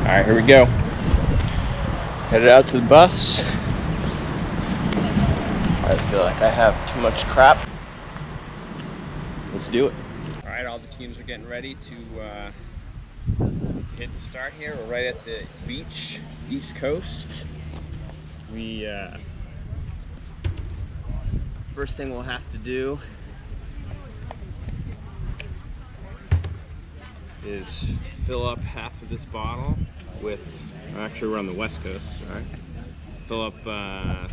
Alright, here we go. Headed out to the bus. I feel like I have too much crap. Let's do it. Alright, all the teams are getting ready to hit the start here. We're right at the beach, East Coast. First thing we'll have to do is fill up half of this bottle with, actually we're on the West Coast, right? Fill up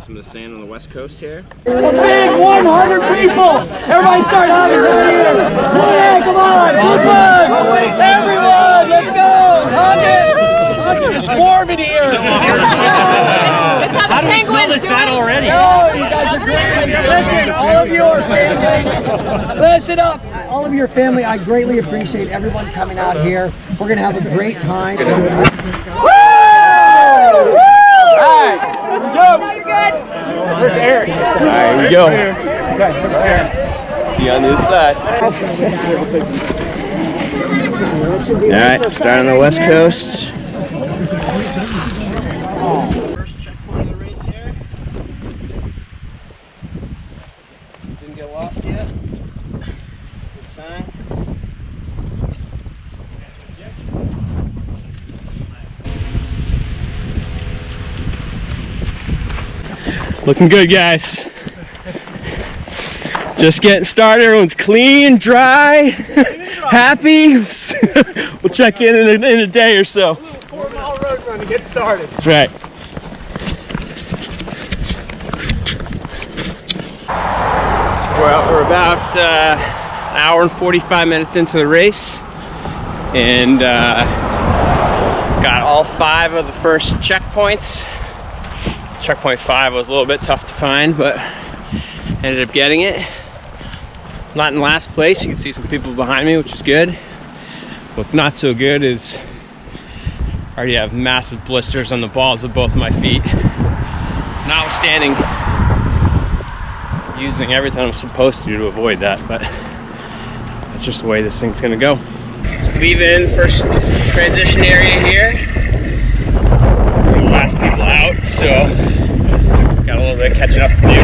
some of the sand on the West Coast here. A big 100 people! Everybody start hugging right here! Yeah, come on! Everyone, let's go! Hug it! It's warm in here! How do we smell this bad already? Oh, you guys are great! Listen, all of your family, listen up! All of your family, I greatly appreciate everyone coming out here. We're gonna have a great time. Woo! Alright, go! Where's Eric? Alright, here we go. See you on this side. Alright, start on the West Coast. First checkpoint of the race here. Didn't get lost yet. Good sign. Looking good, guys. Just getting started. Everyone's clean, dry, happy. We'll check in a day or so. 4-mile road run to get started. That's right. We're about an hour and 45 minutes into the race, and got all 5 of the first checkpoints. Checkpoint 5 was a little bit tough to find, but ended up getting it. Not in last place. You can see some people behind me, which is good. What's not so good is I already have massive blisters on the balls of both of my feet. Notwithstanding using everything I'm supposed to avoid that, but that's just the way this thing's gonna go. Just leaving first transition area here. Last people out, so got a little bit of catching up to do.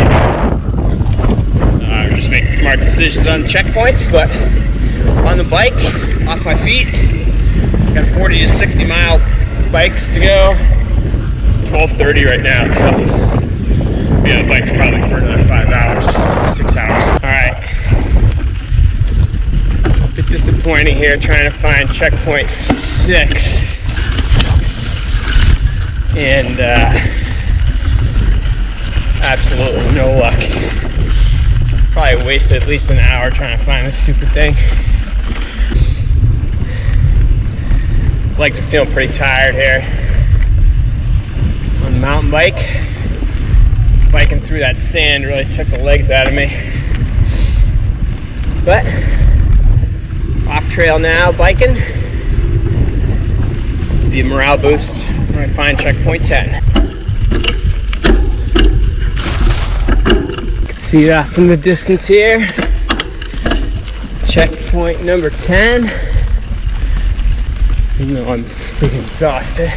We're just making smart decisions on checkpoints, but on the bike, off my feet, got 40 to 60 mile bikes to go. 12:30 right now, so be on the bike probably for another 5 hours, 6 hours. All right, a bit disappointing here trying to find checkpoint 6. And absolutely no luck. Probably wasted at least an hour trying to find this stupid thing. Legs are feeling pretty tired here on the mountain bike. Biking through that sand really took the legs out of me. But off trail now, biking. Be a morale boost when I find checkpoint 10. You can see that from the distance here. Checkpoint number 10. Even though I'm freaking exhausted.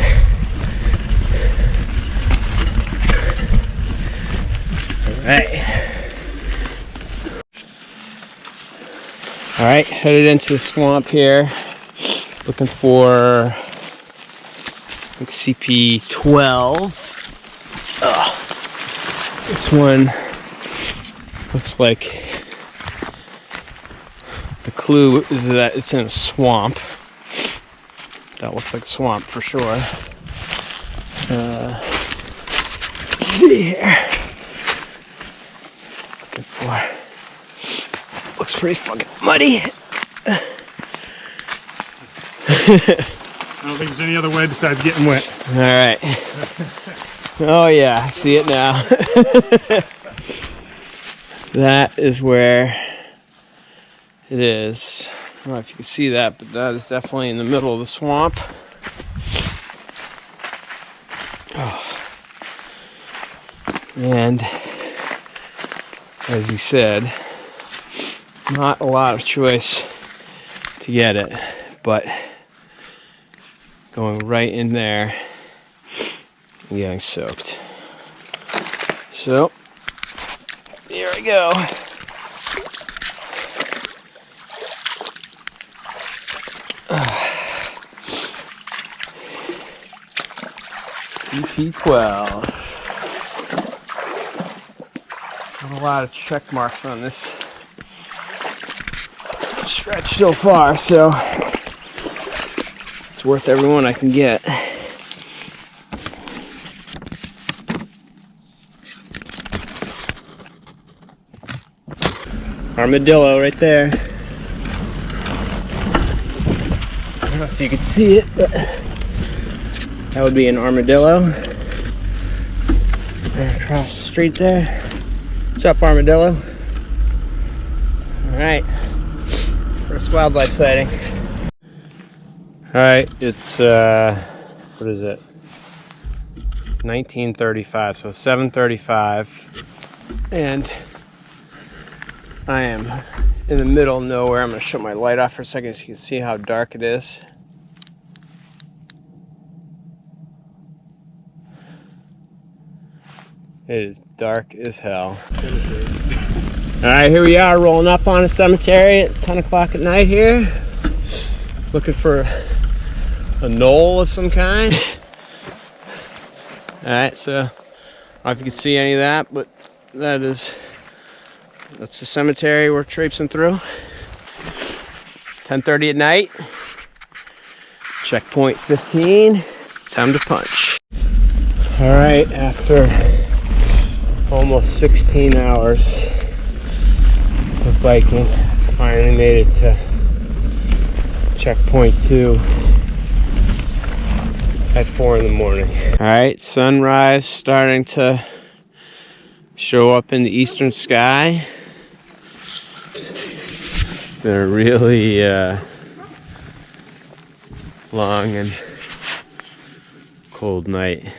Alright, headed into the swamp here. Looking for CP12. This one looks like the clue is that it's in a swamp. That looks like a swamp for sure. Let's see here. Looking for. Looks pretty fucking muddy. I don't think there's any other way besides getting wet. All right. Oh yeah, I see it now. That is where it is. I don't know if you can see that, but that is definitely in the middle of the swamp. Oh. And as he said, not a lot of choice to get it, but going right in there and getting soaked. So, here I go. CP12. Not a lot of check marks on this stretch so far, so it's worth every one I can get. Armadillo right there. I don't know if you can see it, but that would be an armadillo. Right across the street there. What's up, armadillo? Alright. First wildlife sighting. Alright, it's what is it? 19:35, so 7:35, and I am in the middle of nowhere. I'm going to shut my light off for a second so you can see how dark it is. It is dark as hell. Alright, here we are rolling up on a cemetery at 10 o'clock at night here. Looking for a knoll of some kind. Alright, so I don't know if you can see any of that, but that's the cemetery we're traipsing through. 10:30 at night. Checkpoint 15. Time to punch. Alright, after almost 16 hours of biking, finally made it to checkpoint 2 at 4 in the morning. Alright, sunrise starting to show up in the eastern sky. It's been a really long and cold night.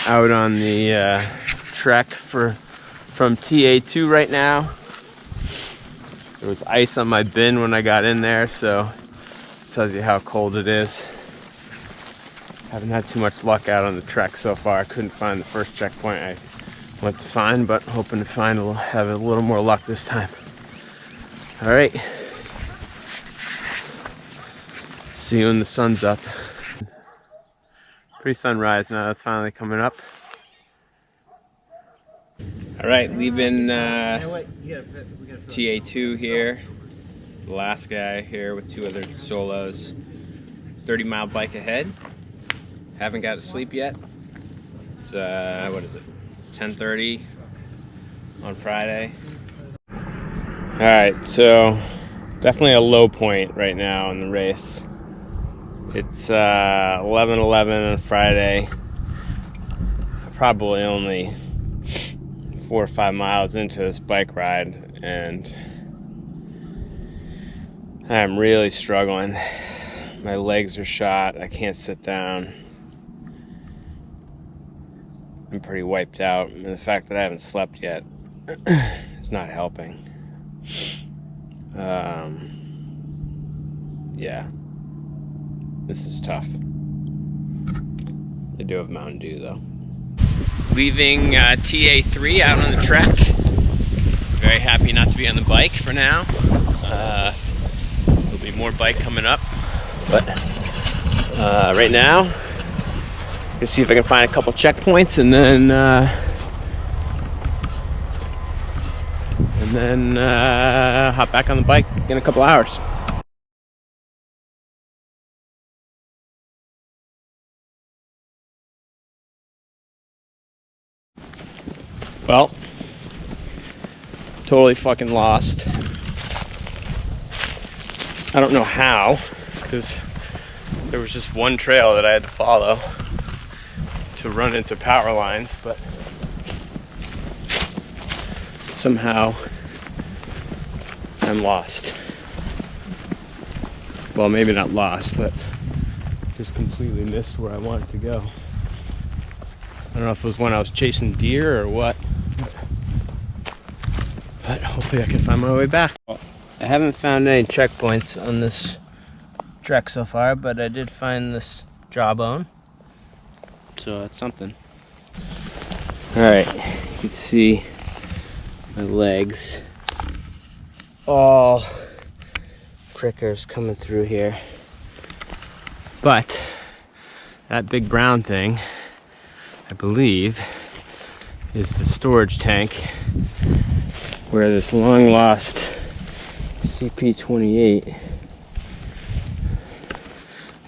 Out on the trek from TA2 right now. There was ice on my bin when I got in there, so it tells you how cold it is. Haven't had too much luck out on the trek so far. I couldn't find the first checkpoint I went to find, but hoping to have a little more luck this time. All right. See you when the sun's up. Pre-sunrise now, that's finally coming up. All right, leaving TA2 here. The last guy here with 2 other solos. 30-mile bike ahead. Haven't got to sleep yet. It's what is it? 10:30 on Friday. All right, so definitely a low point right now in the race. It's 11:11 on Friday. Probably only 4 or 5 miles into this bike ride, and I'm really struggling. My legs are shot. I can't sit down. I'm pretty wiped out, and the fact that I haven't slept yet is not helping. Yeah. This is tough. I do have Mountain Dew though. Leaving TA3 out on the trek. Very happy not to be on the bike for now. There'll be more bike coming up, but right now, gonna see if I can find a couple checkpoints and then hop back on the bike in a couple hours. Well, totally fucking lost. I don't know how, because there was just one trail that I had to follow to run into power lines, but somehow I'm lost. Well, maybe not lost, but just completely missed where I wanted to go. I don't know if it was when I was chasing deer or what, but hopefully I can find my way back. Well, I haven't found any checkpoints on this trek so far, but I did find this jawbone, so that's something. Alright, you can see my legs. All prickers coming through here. But that big brown thing, I believe, is the storage tank where this long lost CP28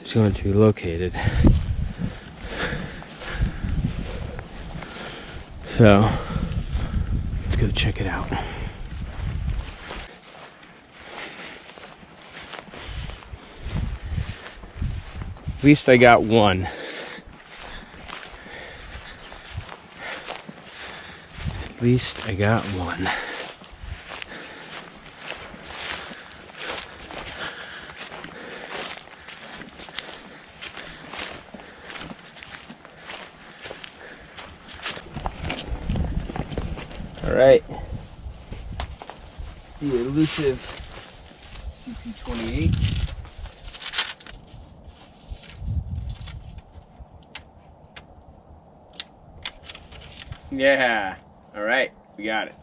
is going to be located. So let's go check it out. At least I got one. At least I got one. All right. The elusive CP28. Yeah, all right, we got it.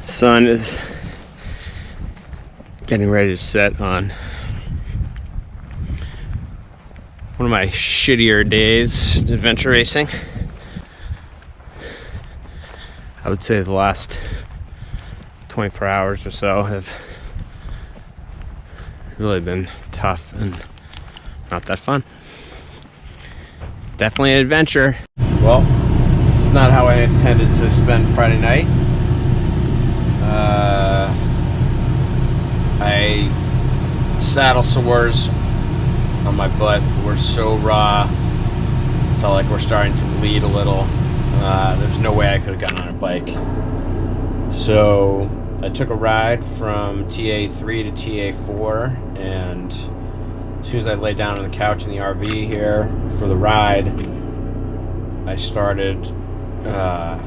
The sun is getting ready to set on one of my shittier days adventure racing. I would say the last 24 hours or so have really been tough and not that fun. Definitely an adventure. Well, this is not how I intended to spend Friday night. My saddle sores on my butt were so raw, felt like we're starting to bleed a little. There's no way I could have gotten on a bike. So I took a ride from TA3 to TA4, and as soon as I laid down on the couch in the RV here for the ride, I started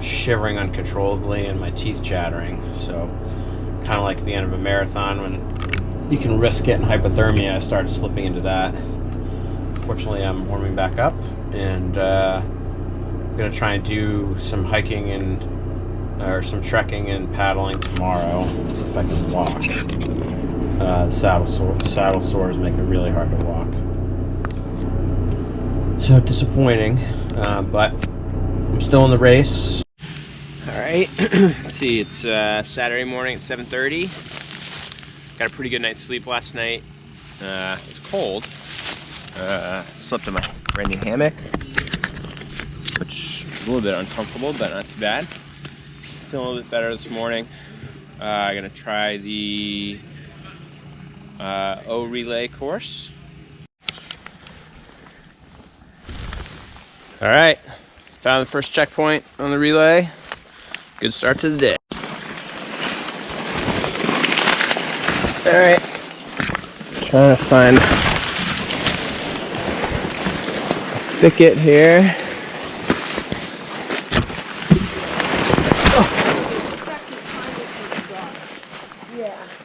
shivering uncontrollably and my teeth chattering. So kind of like the end of a marathon when you can risk getting hypothermia, I started slipping into that. Fortunately, I'm warming back up, and I'm gonna try and do some hiking or some trekking and paddling tomorrow if I can walk. Saddle sores make it really hard to walk. So disappointing, but I'm still in the race. All right, let's see, it's Saturday morning at 7:30. Got a pretty good night's sleep last night. It was cold. Slept in my brand new hammock, which is a little bit uncomfortable, but not too bad. Feeling a little bit better this morning. I'm gonna try the O relay course. All right, found the first checkpoint on the relay. Good start to the day. All right, trying to find a thicket here.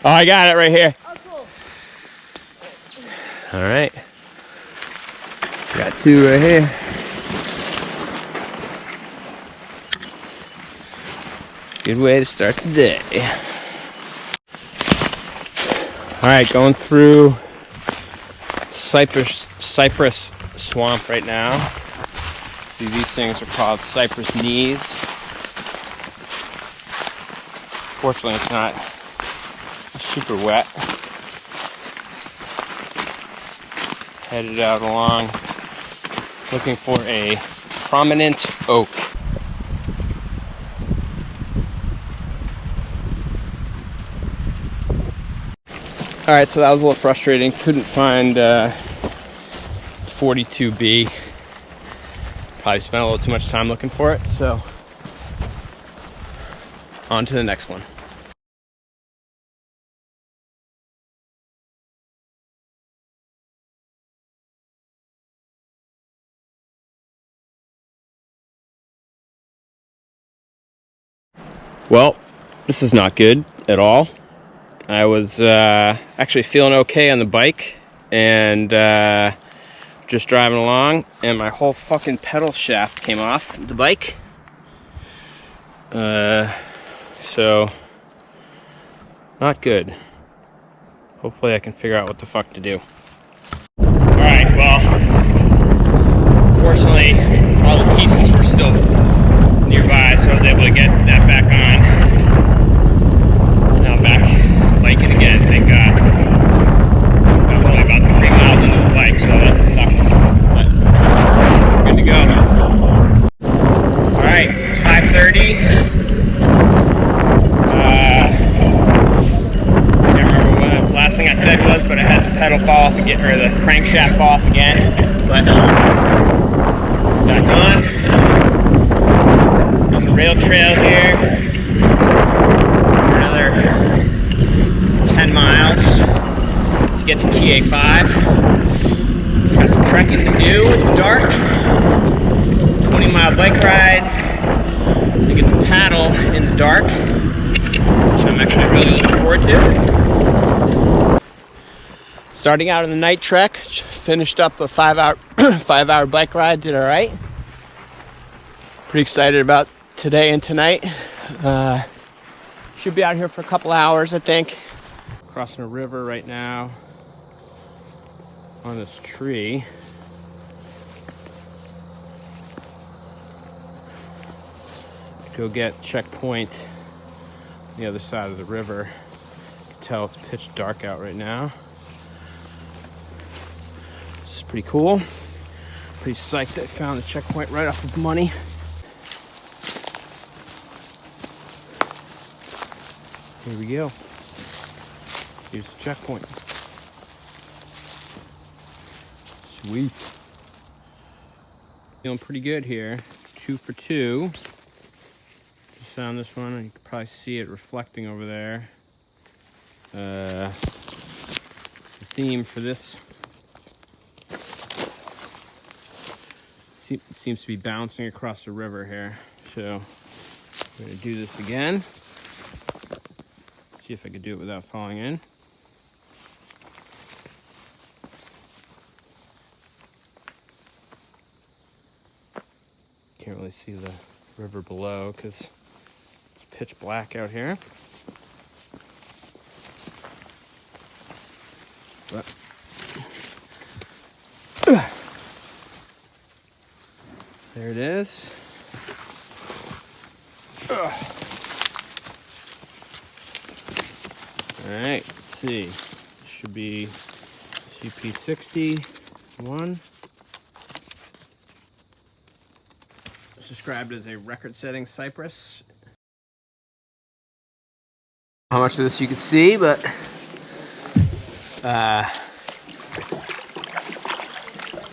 Oh, I got it right here. Oh, cool. All right. Got two right here. Good way to start the day. All right, going through cypress swamp right now. See, these things are called cypress knees. Fortunately, it's not super wet. Headed out along, looking for a prominent oak. All right, so that was a little frustrating. Couldn't find 42B. Probably spent a little too much time looking for it, so on to the next one. Well, this is not good at all. I was actually feeling okay on the bike, and just driving along, and my whole fucking pedal shaft came off the bike. So not good. Hopefully I can figure out what the fuck to do. Alright, well, fortunately all the pieces were still nearby, so I was able to get that back on. Now I'm back biking again, thank God. So I'm only about 3 miles into the bike, so that sucked. But good to go. Alright, it's 5:30. Last thing I said was, but I had the pedal fall off again, or the crankshaft fall off again. But back on the rail trail here for another 10 miles to get to TA5. Got some trekking to do in the dark. 20-mile bike ride to get to paddle in the dark, which I'm actually really looking forward to. Starting out on the night trek, finished up a 5-hour bike ride, did all right. Pretty excited about today and tonight. Should be out here for a couple hours, I think. Crossing a river right now on this tree. Go get checkpoint on the other side of the river. You can tell it's pitch dark out right now. Pretty cool. Pretty psyched that I found the checkpoint right off of money. Here we go. Here's the checkpoint. Sweet. Feeling pretty good here. 2 for 2. Just found this one, and you can probably see it reflecting over there. The theme for this seems to be bouncing across the river here, so I'm going to do this again. See if I could do it without falling in. Can't really see the river below because it's pitch black out here. But there it is. All right, let's see. This should be CP61. It's described as a record-setting cypress. How much of this you can see, but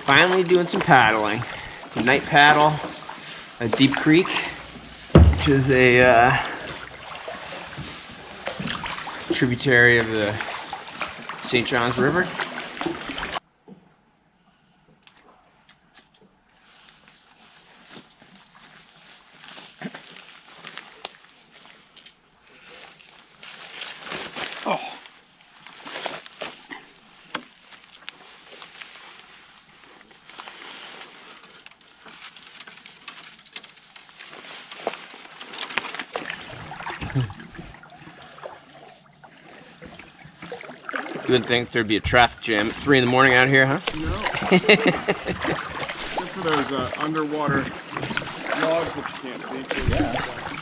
finally doing some paddling. It's a night paddle at Deep Creek, which is a tributary of the St. Johns River. You wouldn't think there'd be a traffic jam at 3 in the morning out here, huh? No. Just for those underwater logs that you can't see. Yeah.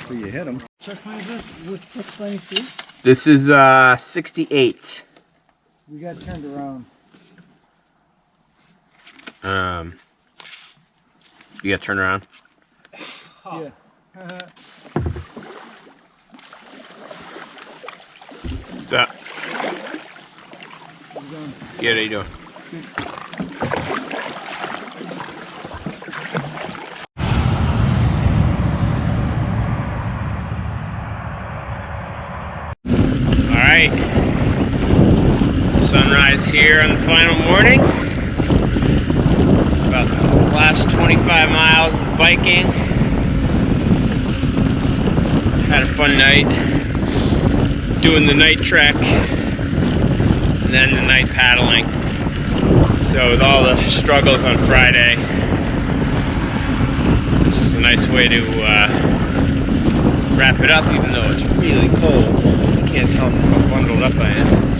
So you hit them. Checkpoint is this? Which checkpoint is this? This is 68. We got turned around. You got turned around? Yeah. What's up? Good, how you doing? Alright. Sunrise here on the final morning. About the last 25 miles of biking. Had a fun night. doing the night trek, and then the night paddling. So with all the struggles on Friday, this was a nice way to wrap it up, even though it's really cold. You can't tell how bundled up I am.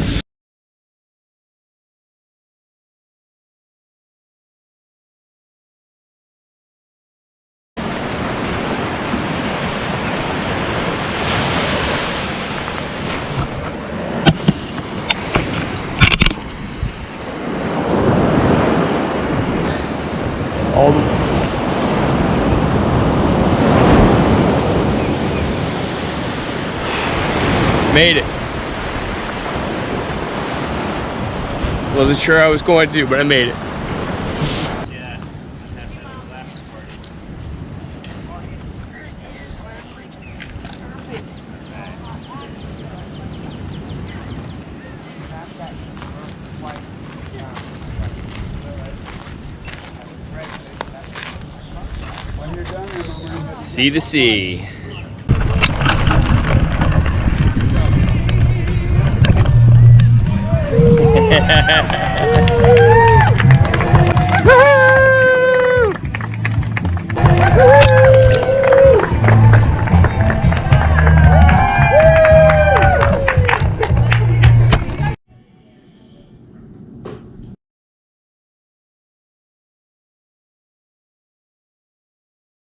Made it. Wasn't sure I was going to, but I made it. See the sea.